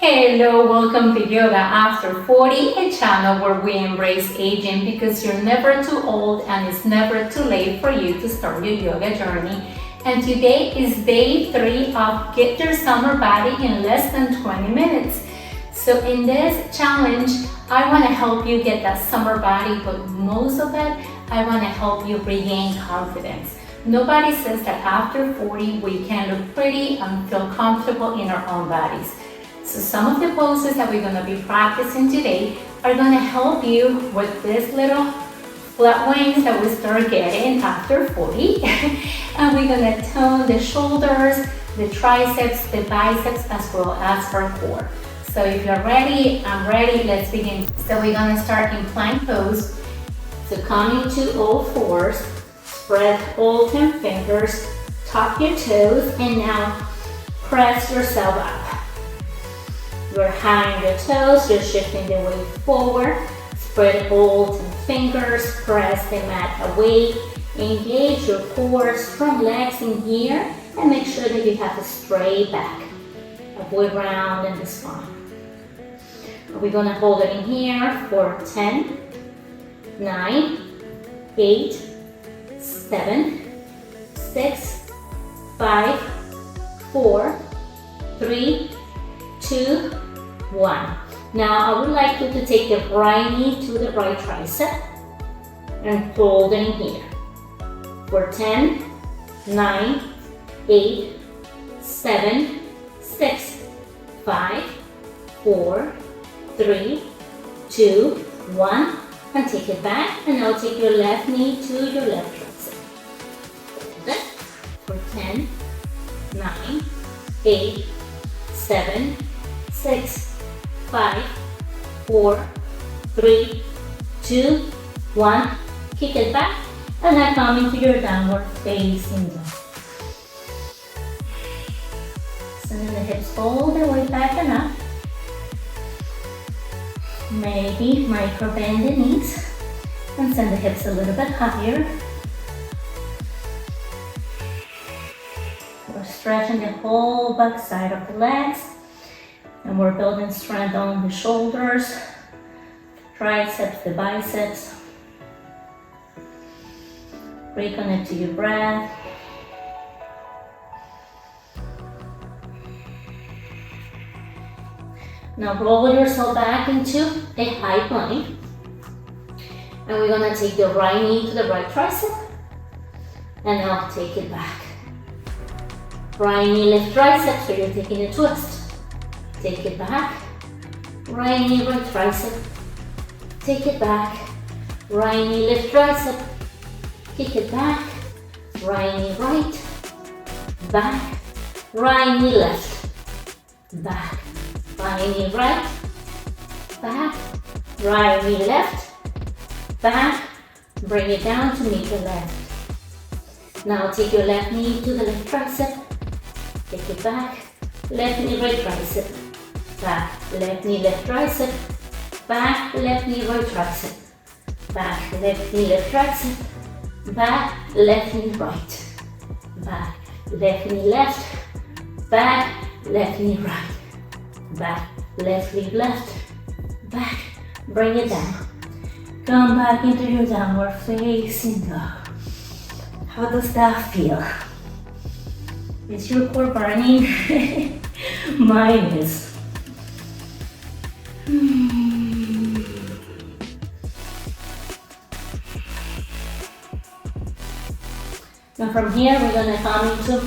Hello, welcome to Yoga After 40, a channel where we embrace aging because you're never too old and it's never too late for you to start your yoga journey. And today is day 3 of Get Your Summer Body in less than 20 minutes. So in this challenge, I want to help you get that summer body, but most of it, I want to help you regain confidence. Nobody says that after 40 we can look pretty and feel comfortable in our own bodies. So some of the poses that we're going to be practicing today are going to help you with this little flat wings that we start getting after 40. And we're going to tone the shoulders, the triceps, the biceps, as well as our core. So if you're ready, I'm ready, let's begin. So we're going to start in plank pose. So coming to all fours, spread all 10 fingers, tuck your toes, and now press yourself up. You're hanging your toes, you're shifting the weight forward, spread all 10 fingers, press the mat away, engage your core, strong legs in here, and make sure that you have a straight back. Avoid rounding the spine. We're gonna hold it in here for 10, 9, 8, 7, 6, 5, 4, 3, 2, 1. Now I would like you to take the right knee to the right tricep and hold it in here for 10, 9, 8, 7, 6, 5, 4, 3, 2, 1, and take it back, and now take your left knee to your left tricep. Hold it for 10, 9, 8, 7, 6, 5, 4, 3, 2, 1. Kick it back, and now come into your downward facing dog. Sending the hips all the way back and up. Maybe micro bend the knees and send the hips a little bit higher. We're stretching the whole back side of the legs, and we're building strength on the shoulders, triceps, the biceps. Reconnect to your breath. Now roll yourself back into a high plank. And we're gonna take the right knee to the right tricep. And now take it back. Right knee, left tricep, so you're taking a twist. Take it back. Right knee, right tricep. Take it back. Right knee, left tricep. Kick it back. Right knee, right. Back. Right knee, left. Back. Right knee right, back, right knee left, back, bring it down to meet the left. Now take your left knee to the left tricep, take it back, left knee right tricep, back, left knee left tricep, back, left knee right tricep, back, left knee left tricep, back, left knee right, back, left knee left, back, left knee right. Back, left knee left, back, bring it down. Come back into your downward facing dog. How does that feel? Is your core burning? Mine is. Now from here we're gonna come into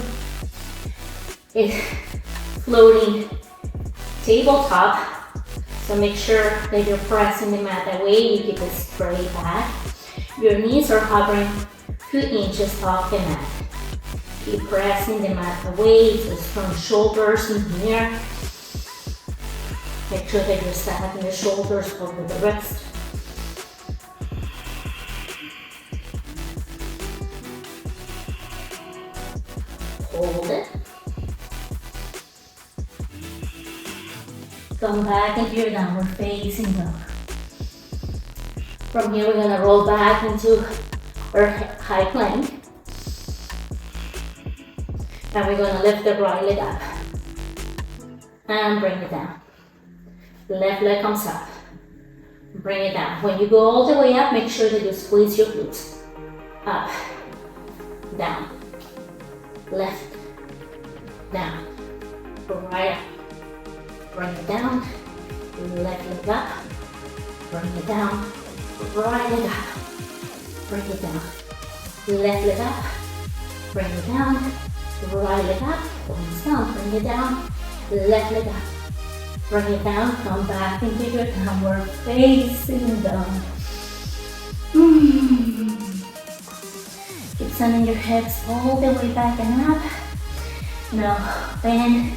a floating tabletop, so make sure that you're pressing the mat that way, you keep it straight back. Your knees are hovering 2 inches off the mat. Keep pressing the mat away, so strong shoulders in here. Make sure that you're stacking the shoulders over the wrist. Hold it. Come back into your downward facing dog. From here, we're gonna roll back into our high plank. And we're gonna lift the right leg up. And bring it down. left leg comes up. Bring it down. When you go all the way up, make sure that you squeeze your glutes. Up, down, left, down, right up. Bring it down, left leg up, bring it down, right leg up, bring it down, left leg up, bring it down, right leg up, bones down, bring it down, left leg up, bring it down, come back into your downward facing dog. Keep sending your hips all the way back and up. Now bend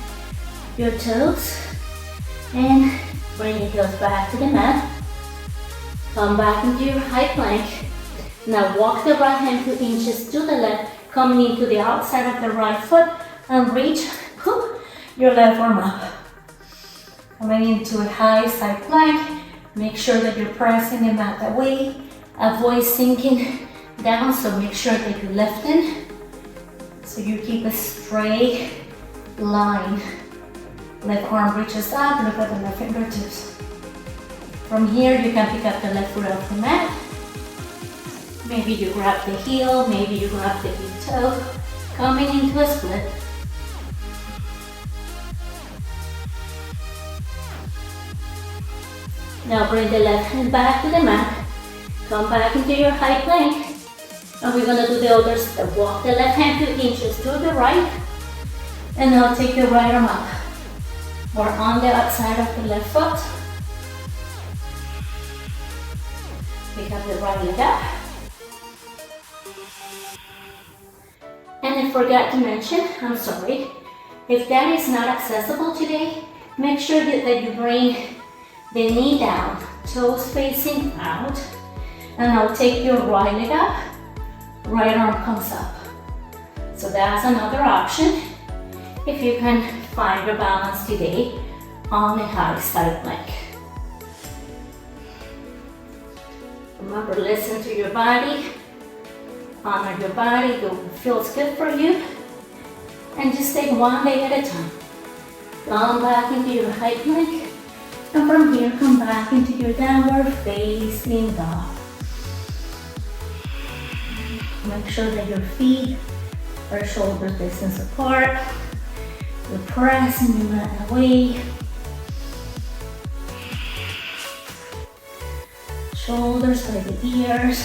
your toes and bring your heels back to the mat. Come back into your high plank. Now walk the right hand 2 inches to the left, coming into the outside of the right foot and reach your left arm up. Coming into a high side plank. Make sure that you're pressing the mat away. Avoid sinking down, so make sure that you lengthen. So you keep a straight line. Left arm reaches up, look at the left fingertips. From here, you can pick up the left foot off the mat. Maybe you grab the heel, maybe you grab the big toe. Coming into a split. Now bring the left hand back to the mat. Come back into your high plank. And we're gonna do the other step. Walk the left hand 2 inches to the right. And now take the right arm up. Or on the outside of the left foot. Pick up the right leg up. And I forgot to mention, I'm sorry, if that is not accessible today, make sure that you bring the knee down, toes facing out. And now take your right leg up, right arm comes up. So that's another option if you can find your balance today on the high side plank. Remember, listen to your body, honor your body, do what feels good for you, and just take one day at a time. Come back into your high plank, and from here come back into your downward facing dog. Make sure that your feet are shoulder distance apart. You're pressing your mat away. Shoulders by the ears.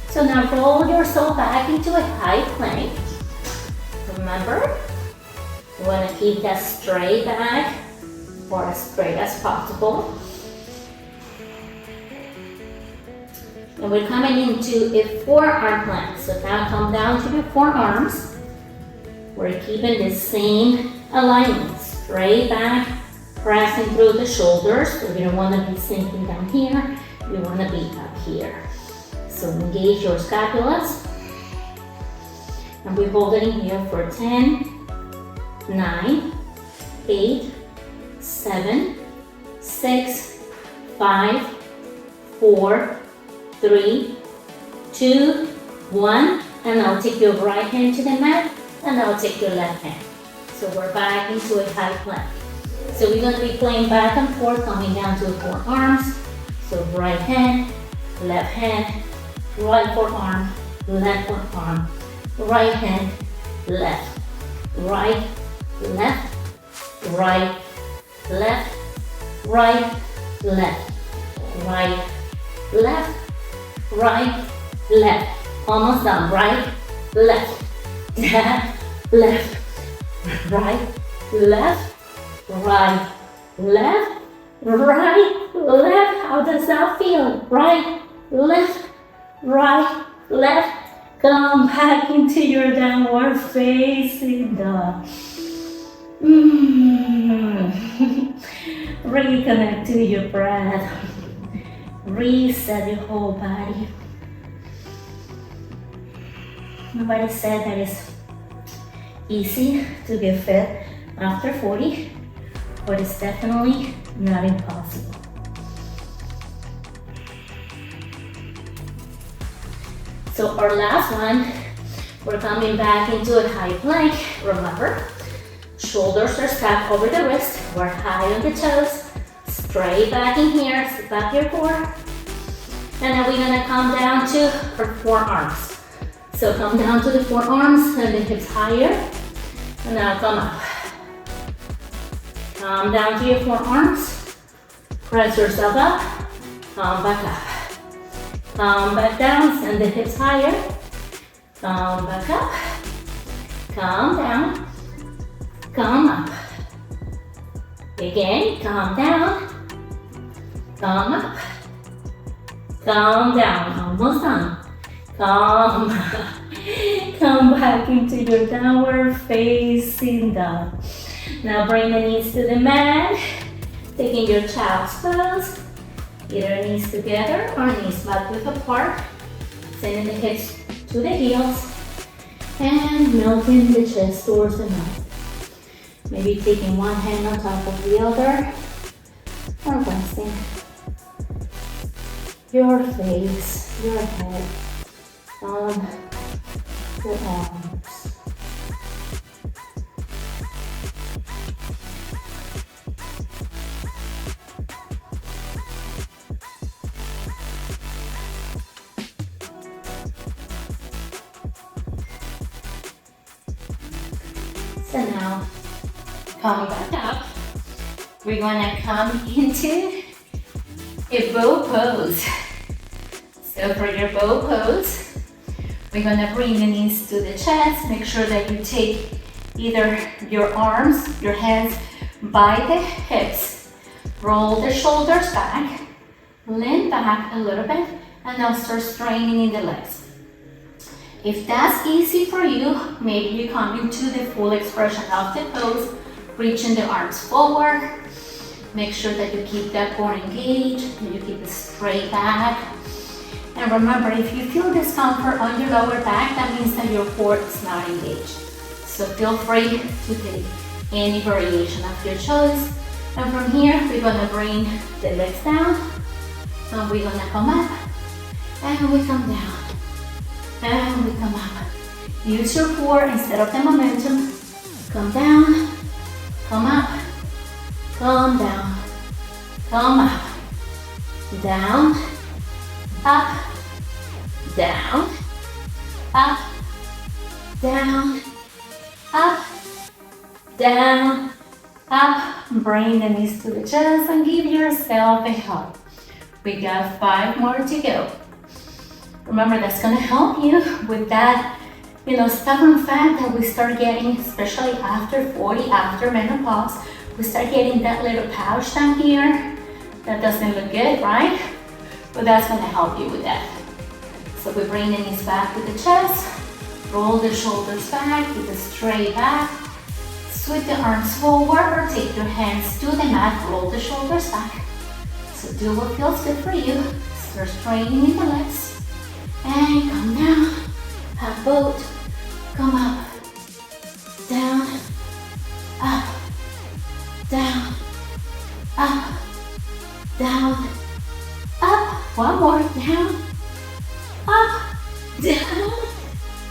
So now roll yourself back into a high plank. Remember, you want to keep that straight back or as straight as possible. And we're coming into a forearm plank. So now come down to your forearms. We're keeping the same alignment. Straight back, pressing through the shoulders. So you don't want to be sinking down here. You want to be up here. So engage your scapulas. And we hold it in here for 10, 9, 8, 7, 6, 5, 4, 3, 2, 1. And I'll take your right hand to the mat and I'll take your left hand. So we're back into a high plank. So we're going to be playing back and forth, coming down to forearms. So right hand, right forearm, left forearm, right hand, left, right, left, right, left, right, left, right, left, right, left. Almost done. Right, left, left, right, left, right, left, right, left. How does that feel? Right, left, right, left. Come back into your downward facing dog. Reconnect to your breath. Reset your whole body. Nobody said that it's easy to get fit after 40, but it's definitely not impossible. So our last one, We're coming back into a high plank. Remember, shoulders are stacked over the wrist. We're high on the toes. Straight back in here, step up your core. And then we're gonna come down to our forearms. So come down to the forearms and the hips higher. And now come up. Come down to your forearms. Press yourself up. Come back up. Come back down, send the hips higher. Come back up. Come down. Come up. Again, come down. Come up. Come down. Almost done. Come back into your downward facing dog. Now bring the knees to the mat. Taking your child's pose. Either knees together or knees back width apart. Sending the hips to the heels. And melting the chest towards the mat. Maybe taking one hand on top of the other. Or resting your face, your head on your arms. So now, coming back up, we're gonna come into a bow pose. So for your bow pose, we're gonna bring the knees to the chest. Make sure that you take either your arms, your hands by the hips. Roll the shoulders back, lean back a little bit, and now start straining in the legs. If that's easy for you, maybe you come into the full expression of the pose, reaching the arms forward. Make sure that you keep that core engaged, and you keep it straight back. And remember, if you feel discomfort on your lower back, that means that your core is not engaged. So feel free to take any variation of your choice. And from here, we're gonna bring the legs down. And we're gonna come up, and we come down, and we come up. Use your core instead of the momentum. Come down, come up, come down, come up, down, up, down, up, down, up, down, up. Bring the knees to the chest and give yourself a hug. We got 5 more to go. Remember, that's gonna help you with that, stubborn fat that we start getting, especially after 40, after menopause. We start getting that little pouch down here. That doesn't look good, right? But that's gonna help you with that. So we bring the knees back to the chest, roll the shoulders back, keep it straight back, sweep the arms forward or take your hands to the mat, roll the shoulders back. So do what feels good for you. Start straightening in the legs. And come down, half boat, come up, down, up, down, up, down, up. One more, down, up, down,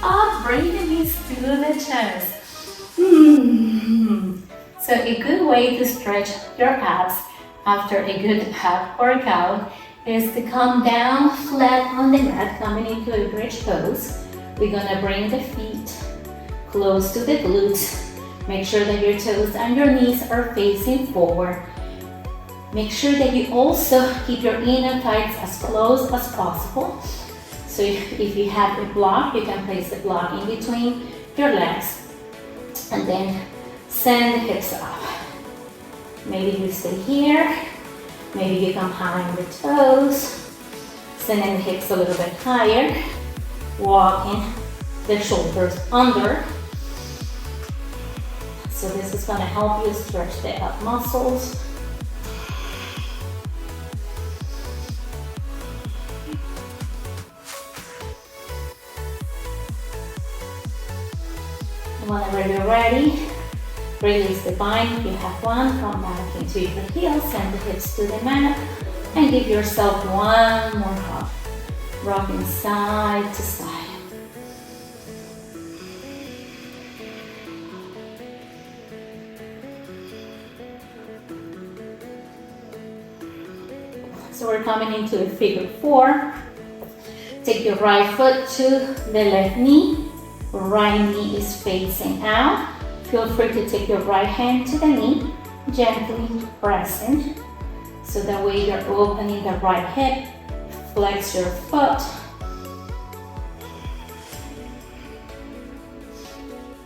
up. Bring the knees to the chest. So a good way to stretch your abs after a good ab workout is to come down flat on the mat, coming into a bridge pose. We're gonna bring the feet close to the glutes. Make sure that your toes and your knees are facing forward. Make sure that you also keep your inner thighs as close as possible. So if you have a block, you can place the block in between your legs and then send the hips up. Maybe you stay here. Maybe you come high on the toes, sending the hips a little bit higher, walking the shoulders under. So this is going to help you stretch the ab muscles. And whenever you're ready, release the bind if you have one, come back into your heels, send the hips to the mat, and give yourself one more hug, rocking side to side. So we're coming into a figure 4. Take your right foot to the left knee. Right knee is facing out. Feel free to take your right hand to the knee, gently pressing. So that way you're opening the right hip. Flex your foot.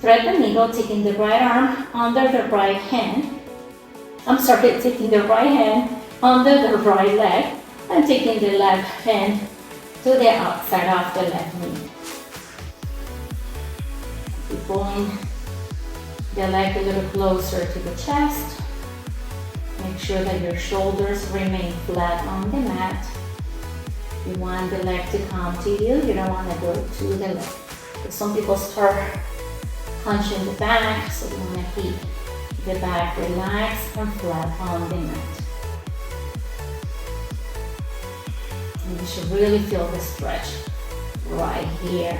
Thread the needle, taking the right arm under the right hand. Taking the right hand under the right leg and taking the left hand to the outside of the left knee. Keep pulling the leg a little closer to the chest. Make sure that your shoulders remain flat on the mat. You want the leg to come to you. You don't want to go to the left. But some people start punching the back, so you want to keep the back relaxed and flat on the mat. And you should really feel the stretch right here.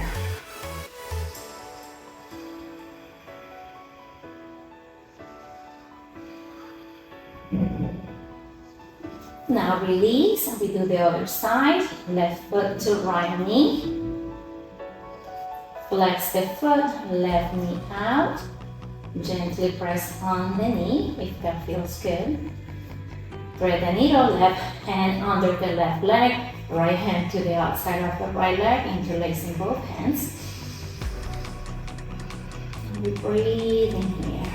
Now release, and we do the other side. Left foot to right knee. Flex the foot, left knee out. Gently press on the knee if that feels good. Thread the needle, left hand under the left leg, right hand to the outside of the right leg, interlacing both hands. And we breathe in here.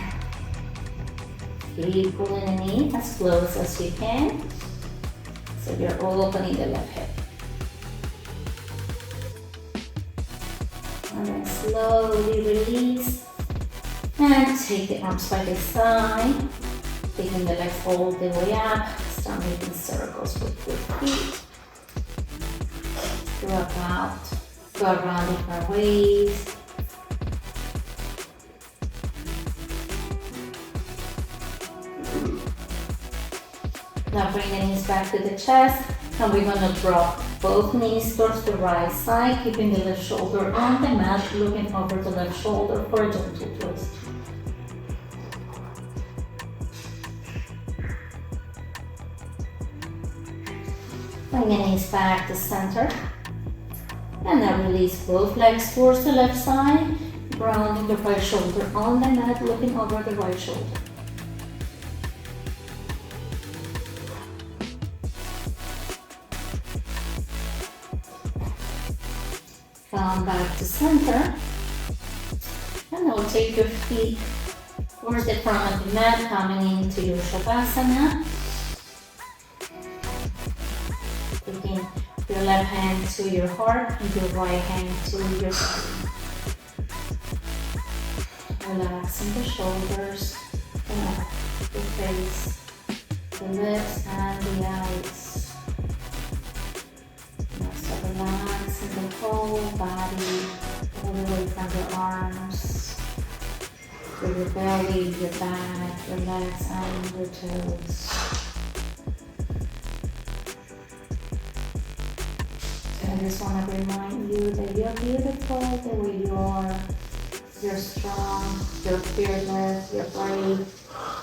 Keep pulling the knee as close as you can. So you're opening the left hip. And then slowly release. And take the arms by the side. Taking the legs all the way up. Start making circles with your feet. Go around different ways. Now bring the knees back to the chest, and we're going to drop both knees towards the right side, keeping the left shoulder on the mat, looking over the left shoulder for a gentle twist. Bring the knees back to center, and now release both legs towards the left side, grounding the right shoulder on the mat, looking over the right shoulder. Come back to center, and now take your feet towards the front of the mat, coming into your Savasana. Taking your left hand to your heart and your right hand to your belly. Relaxing the shoulders, the neck, the face, the lips and the eyes. Relaxing the whole body, all the way from your arms to your belly, your back, your legs, and your toes. So I just want to remind you that you're beautiful the way you are. You're strong, you're fearless, you're brave,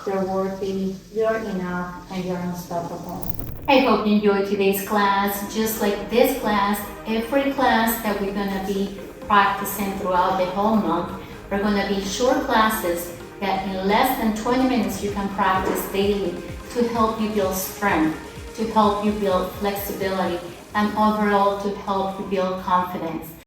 you're worthy, you're enough, and you're unstoppable. I hope you enjoyed today's class. Just like this class, every class that we're going to be practicing throughout the whole month, we're going to be short classes that in less than 20 minutes you can practice daily to help you build strength, to help you build flexibility, and overall to help you build confidence.